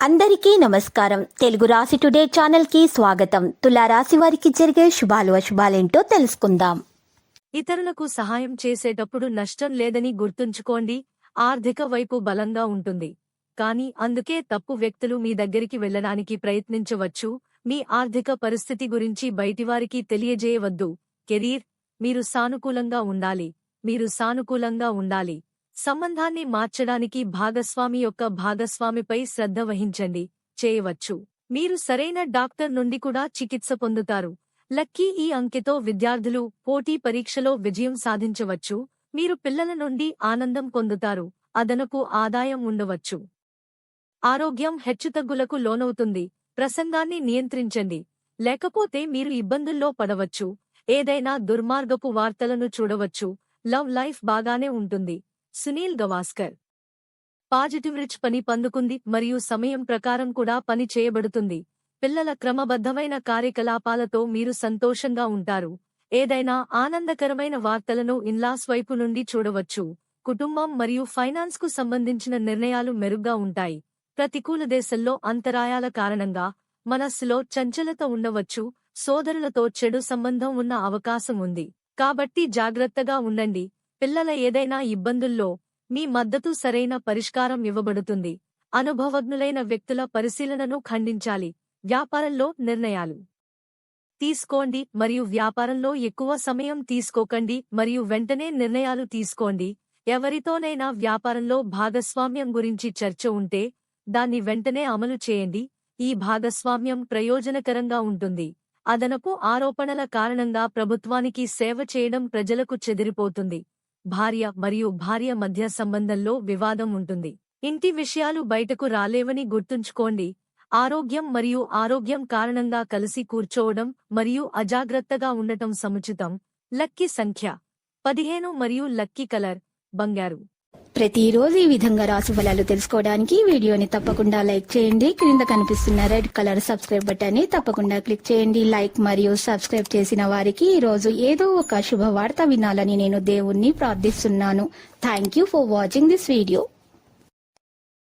అందరికీ నమస్కారం. తెలుగు రాశి టుడే ఛానల్ కి స్వాగతం. తులారాశి వారికి జరిగే శుభాలు అశుభాలేంటో తెలుసుకుందాం. ఇతరులకు సహాయం చేసేటప్పుడు నష్టం లేదని గుర్తుంచుకోండి. ఆర్థిక వైపు బలంగా ఉంటుంది, కానీ అందుకే తప్పు వ్యక్తులు మీ దగ్గరికి వెళ్లడానికి ప్రయత్నించవచ్చు. మీ ఆర్థిక పరిస్థితి గురించి బయటివారికి తెలియజేయవద్దు. కెరీర్, మీరు సానుకూలంగా ఉండాలి. సంబంధాన్ని మార్చడానికి భాగస్వామిపై శ్రద్ధ వహించండి. చేయవచ్చు. మీరు సరైన డాక్టర్ నుండి కూడా చికిత్స పొందుతారు. లక్కీ ఈ అంకెతో విద్యార్థులు పోటీ పరీక్షలో విజయం సాధించవచ్చు. మీరు పిల్లల నుండి ఆనందం పొందుతారు. అదనపు ఆదాయం ఉండవచ్చు. ఆరోగ్యం హెచ్చుతగ్గులకు లోనవుతుంది. ప్రసంగాన్ని నియంత్రించండి, లేకపోతే మీరు ఇబ్బందుల్లో పడవచ్చు. ఏదైనా దుర్మార్గపు వార్తలను చూడవచ్చు. లవ్ లైఫ్ బాగానే ఉంటుంది. సునీల్ గవాస్కర్. పాజిటివ్ రిచ్ పని పందుకుంది మరియు సమయం ప్రకారం కూడా పని చేయబడుతుంది. పిల్లల క్రమబద్ధమైన కార్యకలాపాలతో మీరు సంతోషంగా ఉంటారు. ఏదైనా ఆనందకరమైన వార్తలను ఇన్లాస్ వైపు నుండి చూడవచ్చు. కుటుంబం మరియు ఫైనాన్స్కు సంబంధించిన నిర్ణయాలు మెరుగ్గా ఉంటాయి. ప్రతికూల దేశంలో అంతరాయాల కారణంగా మనస్సులో చంచలత ఉండవచ్చు. సోదరులతో చెడు సంబంధం ఉన్న అవకాశం ఉంది, కాబట్టి జాగ్రత్తగా ఉండండి. పిల్లల ఏదైనా ఇబ్బందుల్లో మీ మద్దతు సరైన పరిష్కారం ఇవ్వబడుతుంది. అనుభవజ్ఞులైన వ్యక్తుల పరిశీలనను ఖండించాలి. వ్యాపారంలో నిర్ణయాలు తీసుకోండి మరియు వ్యాపారంలో ఎక్కువ సమయం తీసుకోకండి మరియు వెంటనే నిర్ణయాలు తీసుకోండి. ఎవరితోనైనా వ్యాపారంలో భాగస్వామ్యం గురించి చర్చ ఉంటే దాన్ని వెంటనే అమలు చేయండి. ఈ భాగస్వామ్యం ప్రయోజనకరంగా ఉంటుంది. అదనపు ఆరోపణల కారణంగా ప్రభుత్వానికి సేవ చేయడం ప్రజలకు చెదిరిపోతుంది. భార్య మధ్య సంబంధంలో వివాదం ఉంటుంది. ఇంటి విషయాలు బయటకు రాలేవని గుర్తుంచుకోండి. ఆరోగ్యం కారణంగా కలిసి కూర్చోవడం మరియు అజాగ్రత్తగా ఉండటం సముచితం. లక్కీ సంఖ్య 15 మరియు లక్కీ కలర్ బంగారు. ప్రతిరోజు ఈ విధంగా రాశి ఫలాలు తెలుసుకోవడానికి వీడియోని తప్పకుండా లైక్ చేయండి. క్రింద కనిపిస్తున్న రెడ్ కలర్ సబ్స్క్రైబ్ బటన్ ని తప్పకుండా క్లిక్ చేయండి. లైక్ మరియు సబ్స్క్రైబ్ చేసిన వారికి ఈ రోజు ఏదో ఒక శుభవార్త వినాలని నేను దేవుణ్ణి ప్రార్థిస్తున్నాను. Thank you for watching this video.